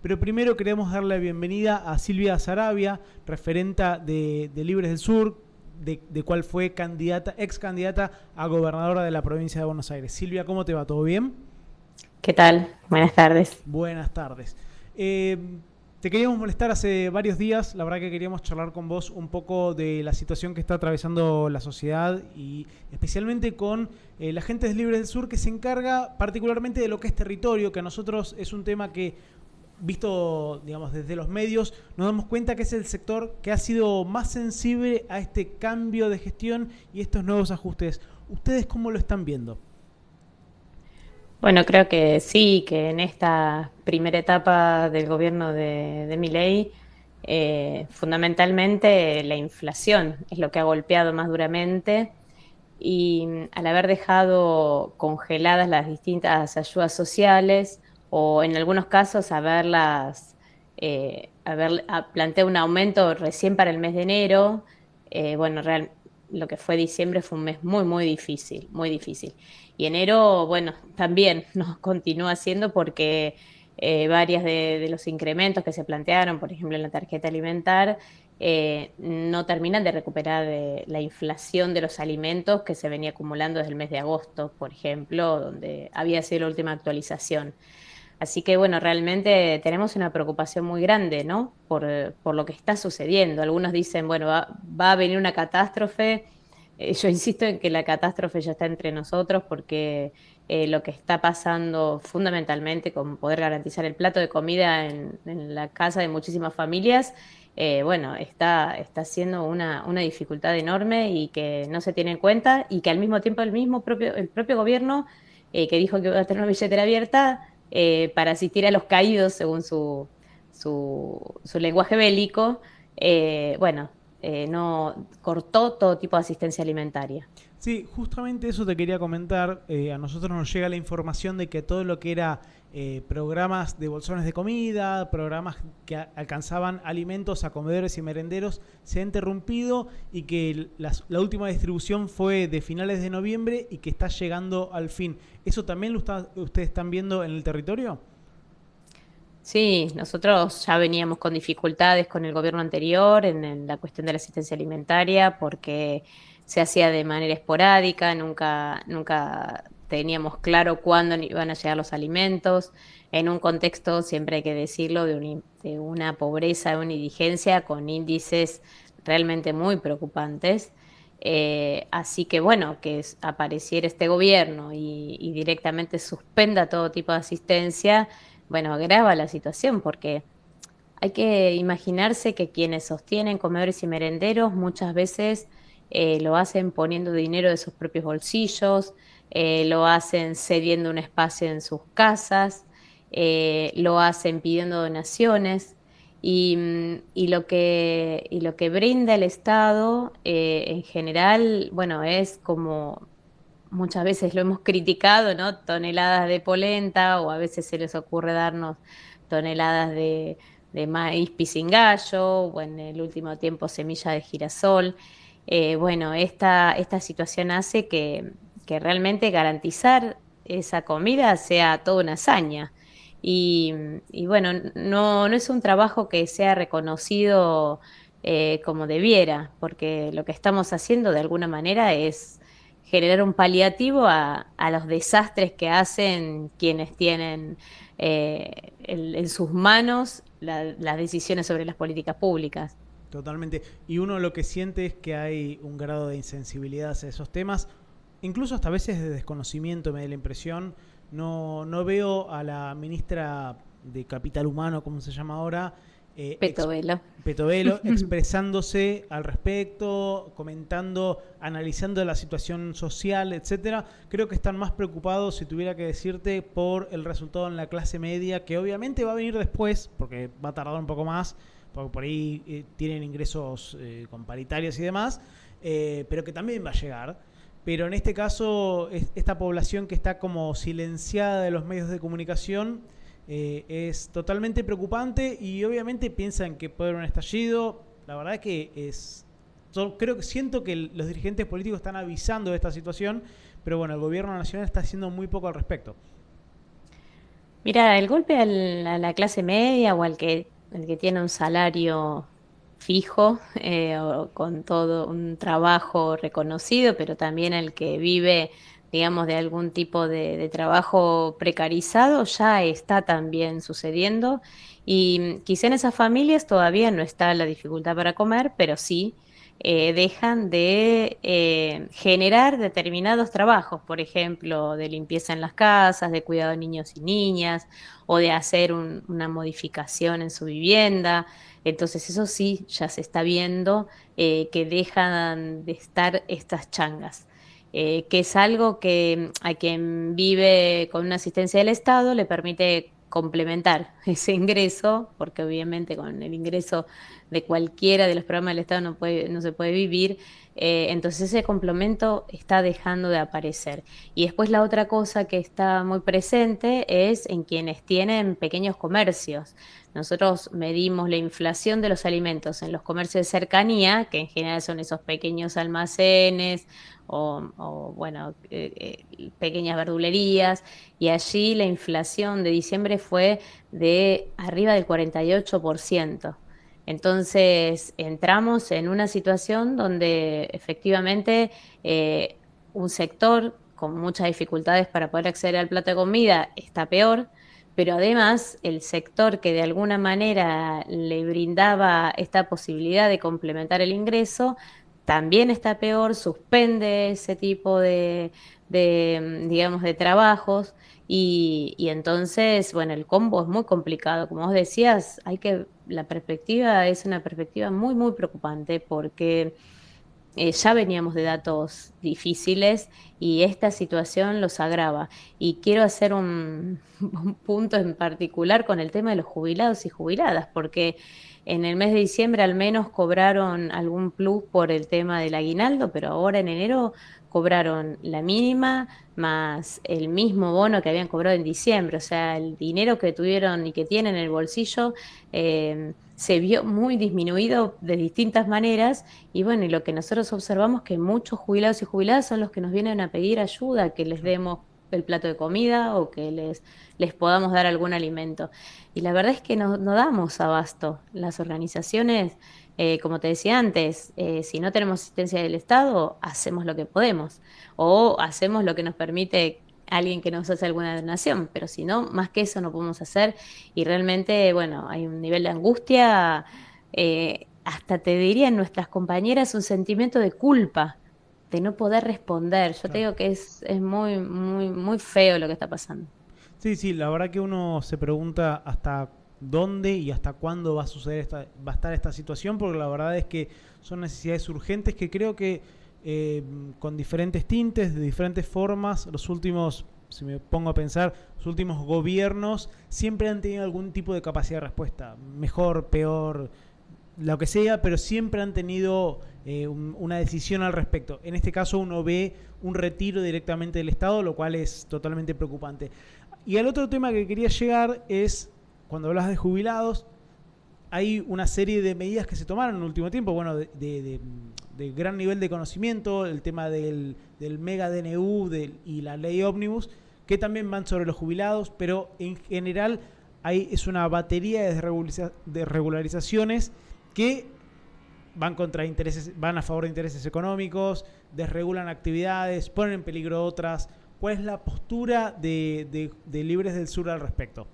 pero primero queremos darle la bienvenida a Silvia Saravia, referenta de Libres del Sur, de cual fue ex candidata a gobernadora de la provincia de Buenos Aires. Silvia, ¿cómo te va? ¿Todo bien? ¿Qué tal? Buenas tardes. Buenas tardes. Te queríamos molestar hace varios días, la verdad que queríamos charlar con vos un poco de la situación que está atravesando la sociedad y especialmente con la gente de Libres del Sur, que se encarga particularmente de lo que es territorio, que a nosotros es un tema que, visto digamos desde los medios, nos damos cuenta que es el sector que ha sido más sensible a este cambio de gestión y estos nuevos ajustes. ¿Ustedes cómo lo están viendo? Bueno, creo que sí, que en esta primera etapa del gobierno de Milei, fundamentalmente la inflación es lo que ha golpeado más duramente y al haber dejado congeladas las distintas ayudas sociales o en algunos casos planteado un aumento recién para el mes de enero, bueno, lo que fue diciembre fue un mes muy, muy difícil, muy difícil. Y enero, bueno, también nos continúa siendo porque varias de los incrementos que se plantearon, por ejemplo, en la tarjeta alimentar, no terminan de recuperar la inflación de los alimentos que se venía acumulando desde el mes de agosto, por ejemplo, donde había sido la última actualización. Así que bueno, realmente tenemos una preocupación muy grande, ¿no? Por lo que está sucediendo. Algunos dicen, bueno, va a venir una catástrofe. Yo insisto en que la catástrofe ya está entre nosotros porque lo que está pasando fundamentalmente con poder garantizar el plato de comida en la casa de muchísimas familias, bueno, está siendo una dificultad enorme y que no se tiene en cuenta y que al mismo tiempo el propio gobierno que dijo que iba a tener una billetera abierta para asistir a los caídos, según su lenguaje bélico, bueno, no cortó todo tipo de asistencia alimentaria. Sí, justamente eso te quería comentar. A nosotros nos llega la información de que todo lo que era programas de bolsones de comida, programas que alcanzaban alimentos a comedores y merenderos, se ha interrumpido y que la última distribución fue de finales de noviembre y que está llegando al fin. ¿Eso también ustedes están viendo en el territorio? Sí, nosotros ya veníamos con dificultades con el gobierno anterior en la cuestión de la asistencia alimentaria porque se hacía de manera esporádica, nunca teníamos claro cuándo iban a llegar los alimentos, en un contexto, siempre hay que decirlo, de una pobreza, de una indigencia con índices realmente muy preocupantes. Así que bueno, que apareciera este gobierno y directamente suspenda todo tipo de asistencia, bueno, agrava la situación porque hay que imaginarse que quienes sostienen comedores y merenderos muchas veces lo hacen poniendo dinero de sus propios bolsillos, lo hacen cediendo un espacio en sus casas, lo hacen pidiendo donaciones y lo que brinda el Estado en general, bueno, es como muchas veces lo hemos criticado, ¿no? Toneladas de polenta o a veces se les ocurre darnos toneladas de maíz pisingallo o en el último tiempo semilla de girasol. Bueno, esta situación hace que realmente garantizar esa comida sea toda una hazaña. Y, y bueno, no es un trabajo que sea reconocido como debiera, porque lo que estamos haciendo de alguna manera es generar un paliativo a los desastres que hacen quienes tienen en sus manos las decisiones sobre las políticas públicas. Totalmente. Y uno lo que siente es que hay un grado de insensibilidad hacia esos temas, incluso hasta veces de desconocimiento, me da la impresión. No veo a la ministra de Capital Humano, como se llama ahora, eh, ex- Petovelo. Petovelo, expresándose al respecto, comentando, analizando la situación social, etcétera. Creo que están más preocupados, si tuviera que decirte, por el resultado en la clase media, que obviamente va a venir después, porque va a tardar un poco más, porque por ahí tienen ingresos con paritarias y demás, pero que también va a llegar. Pero en este caso, esta población que está como silenciada de los medios de comunicación es totalmente preocupante y obviamente piensan que puede haber un estallido. La verdad es que creo que siento que los dirigentes políticos están avisando de esta situación, pero bueno, el gobierno nacional está haciendo muy poco al respecto. Mira, el golpe a la clase media o el que tiene un salario fijo o con todo un trabajo reconocido, pero también el que vive, digamos, de algún tipo de trabajo precarizado, ya está también sucediendo. Y quizá en esas familias todavía no está la dificultad para comer, pero sí dejan de generar determinados trabajos, por ejemplo, de limpieza en las casas, de cuidado de niños y niñas, o de hacer una modificación en su vivienda. Entonces eso sí, ya se está viendo que dejan de estar estas changas. Que es algo que a quien vive con una asistencia del Estado le permite complementar ese ingreso, porque obviamente con el ingreso de cualquiera de los programas del Estado no se puede vivir, entonces ese complemento está dejando de aparecer. Y después la otra cosa que está muy presente es en quienes tienen pequeños comercios. Nosotros medimos la inflación de los alimentos en los comercios de cercanía, que en general son esos pequeños almacenes bueno, pequeñas verdulerías, y allí la inflación de diciembre fue de arriba del 48%. Entonces entramos en una situación donde efectivamente un sector con muchas dificultades para poder acceder al plato de comida está peor, pero además el sector que de alguna manera le brindaba esta posibilidad de complementar el ingreso también está peor, suspende ese tipo digamos, de trabajos. Y entonces, bueno, el combo es muy complicado. Como vos decías, la perspectiva es una perspectiva muy, muy preocupante porque ya veníamos de datos difíciles y esta situación los agrava. Y quiero hacer un punto en particular con el tema de los jubilados y jubiladas, porque en el mes de diciembre al menos cobraron algún plus por el tema del aguinaldo, pero ahora en enero cobraron la mínima más el mismo bono que habían cobrado en diciembre. O sea, el dinero que tuvieron y que tienen en el bolsillo se vio muy disminuido de distintas maneras. Y bueno, y lo que nosotros observamos que muchos jubilados y jubiladas son los que nos vienen a pedir ayuda, que les demos el plato de comida o que les podamos dar algún alimento. Y la verdad es que no damos abasto. Las organizaciones, como te decía antes, si no tenemos asistencia del Estado, hacemos lo que podemos o hacemos lo que nos permite alguien que nos hace alguna donación, pero si no, más que eso no podemos hacer. Y realmente, bueno, hay un nivel de angustia, hasta te diría en nuestras compañeras un sentimiento de culpa de no poder responder. Yo te Claro. digo que es muy, muy, muy feo lo que está pasando. Sí, sí, la verdad que uno se pregunta hasta dónde y hasta cuándo va a suceder va a estar esta situación, porque la verdad es que son necesidades urgentes que creo que eh, con diferentes tintes, de diferentes formas, los últimos, si me pongo a pensar, los últimos gobiernos siempre han tenido algún tipo de capacidad de respuesta, mejor, peor, lo que sea, pero siempre han tenido una decisión al respecto. En este caso uno ve un retiro directamente del Estado, lo cual es totalmente preocupante. Y el otro tema que quería llegar es, cuando hablas de jubilados, hay una serie de medidas que se tomaron en el último tiempo, bueno, de gran nivel de conocimiento, el tema del mega DNU y la ley ómnibus, que también van sobre los jubilados, pero en general es una batería de regularizaciones que van contra intereses, van a favor de intereses económicos, desregulan actividades, ponen en peligro otras. ¿Cuál es la postura de Libres del Sur al respecto?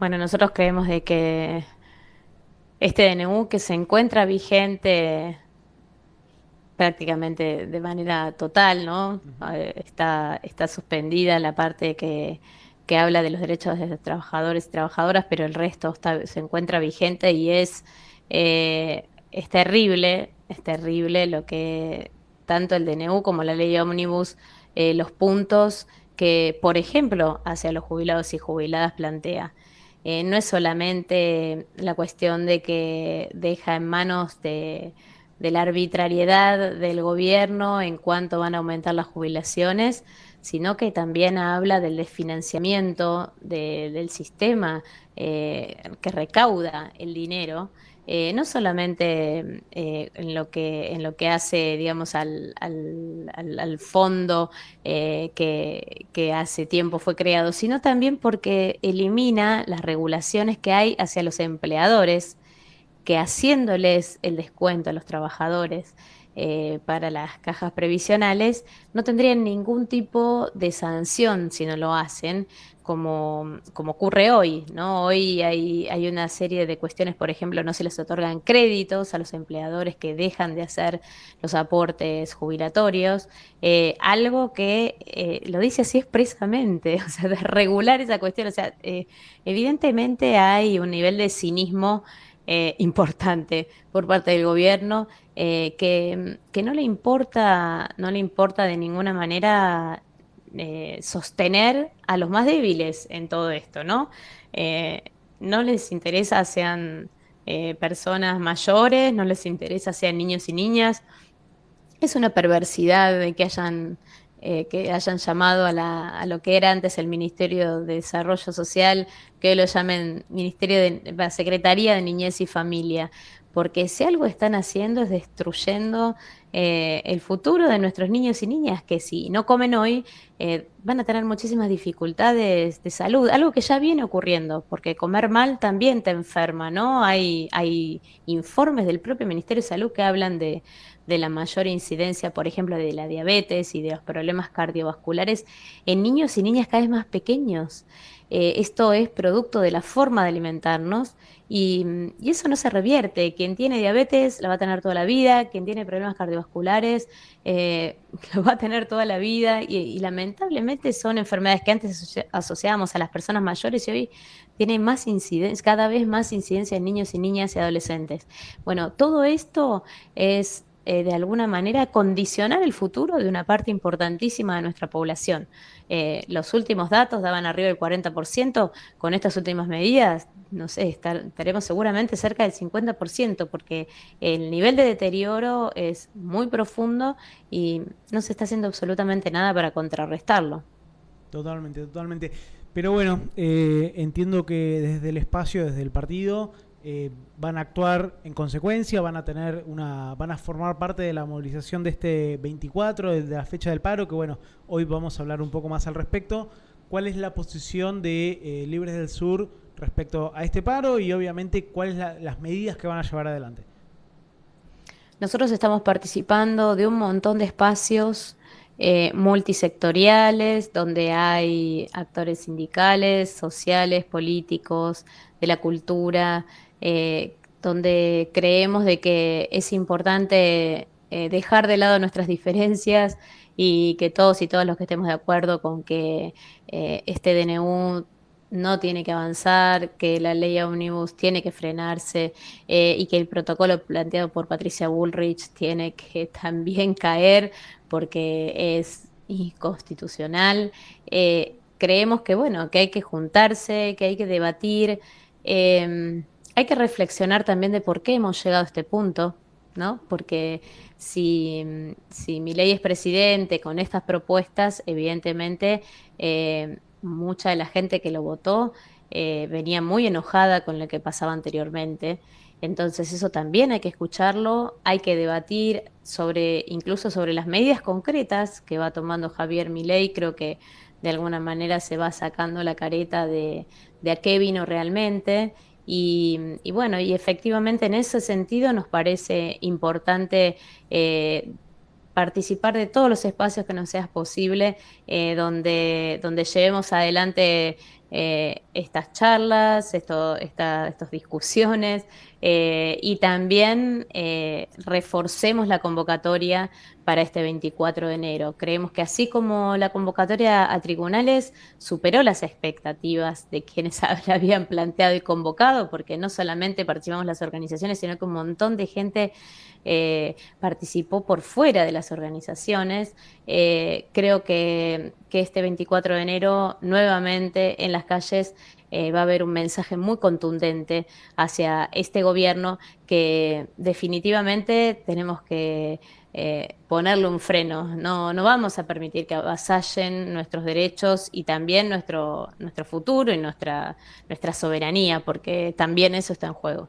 Bueno, nosotros creemos de que este DNU que se encuentra vigente prácticamente de manera total, ¿no? Ujú. Está suspendida la parte que habla de los derechos de los trabajadores y trabajadoras, pero el resto se encuentra vigente y es terrible lo que tanto el DNU como la ley Omnibus, los puntos que, por ejemplo, hacia los jubilados y jubiladas plantea. No es solamente la cuestión de que deja en manos de la arbitrariedad del gobierno en cuanto van a aumentar las jubilaciones, sino que también habla del desfinanciamiento del sistema que recauda el dinero. no solamente en lo que hace, digamos, al fondo que hace tiempo fue creado, sino también porque elimina las regulaciones que hay hacia los empleadores, que haciéndoles el descuento a los trabajadores para las cajas previsionales, no tendrían ningún tipo de sanción si no lo hacen, como ocurre hoy, ¿no? Hoy hay una serie de cuestiones, por ejemplo, no se les otorgan créditos a los empleadores que dejan de hacer los aportes jubilatorios, algo que lo dice así expresamente, o sea, de regular esa cuestión, o sea, evidentemente hay un nivel de cinismo importante por parte del gobierno, que no le importa de ninguna manera sostener a los más débiles en todo esto, ¿no? Eh, no les interesa sean personas mayores, no les interesa sean niños y niñas. Es una perversidad de que hayan llamado a lo que era antes el Ministerio de Desarrollo Social, que hoy lo llamen Secretaría de Niñez y Familia, porque si algo están haciendo es destruyendo el futuro de nuestros niños y niñas, que si no comen hoy, van a tener muchísimas dificultades de salud, algo que ya viene ocurriendo, porque comer mal también te enferma, ¿no? Hay informes del propio Ministerio de Salud que hablan de la mayor incidencia, por ejemplo, de la diabetes y de los problemas cardiovasculares en niños y niñas cada vez más pequeños. Esto es producto de la forma de alimentarnos y eso no se revierte. Quien tiene diabetes la va a tener toda la vida, quien tiene problemas cardiovasculares lo va a tener toda la vida y lamentablemente son enfermedades que antes asociábamos a las personas mayores y hoy tienen más incidencia, cada vez más incidencia en niños y niñas y adolescentes. Bueno, todo esto es de alguna manera condicionar el futuro de una parte importantísima de nuestra población. Los últimos datos daban arriba del 40%, con estas últimas medidas, no sé, estaremos seguramente cerca del 50%, porque el nivel de deterioro es muy profundo y no se está haciendo absolutamente nada para contrarrestarlo. Totalmente, totalmente. Pero bueno, entiendo que desde el espacio, desde el partido, van a actuar en consecuencia, van a formar parte de la movilización de este 24, de la fecha del paro, que bueno, hoy vamos a hablar un poco más al respecto. ¿Cuál es la posición de Libres del Sur respecto a este paro y obviamente cuáles las medidas que van a llevar adelante? Nosotros estamos participando de un montón de espacios multisectoriales, donde hay actores sindicales, sociales, políticos, de la cultura, donde creemos de que es importante dejar de lado nuestras diferencias y que todos y todas los que estemos de acuerdo con que este DNU no tiene que avanzar, que la ley Omnibus tiene que frenarse y que el protocolo planteado por Patricia Bullrich tiene que también caer porque es inconstitucional. Creemos que, bueno, que hay que juntarse, que hay que debatir, hay que reflexionar también de por qué hemos llegado a este punto, ¿no? Porque si Milei es presidente con estas propuestas, evidentemente mucha de la gente que lo votó venía muy enojada con lo que pasaba anteriormente. Entonces eso también hay que escucharlo, hay que debatir incluso sobre las medidas concretas que va tomando Javier Milei. Creo que de alguna manera se va sacando la careta de a qué vino realmente. Y bueno, y efectivamente en ese sentido nos parece importante participar de todos los espacios que nos sea posible, donde llevemos adelante estas charlas, estas discusiones, y también reforcemos la convocatoria para este 24 de enero. Creemos que así como la convocatoria a tribunales superó las expectativas de quienes la habían planteado y convocado, porque no solamente participamos las organizaciones, sino que un montón de gente participó por fuera de las organizaciones. Creo que este 24 de enero nuevamente en las calles va a haber un mensaje muy contundente hacia este gobierno que definitivamente tenemos que ponerle un freno. No vamos a permitir que avasallen nuestros derechos y también nuestro futuro y nuestra soberanía, porque también eso está en juego.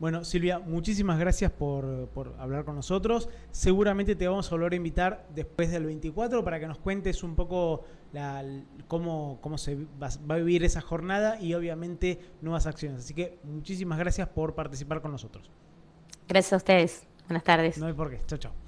Bueno, Silvia, muchísimas gracias por hablar con nosotros. Seguramente te vamos a volver a invitar después del 24 para que nos cuentes un poco cómo se va a vivir esa jornada y obviamente nuevas acciones. Así que muchísimas gracias por participar con nosotros. Gracias a ustedes. Buenas tardes. No hay por qué. Chao, chao.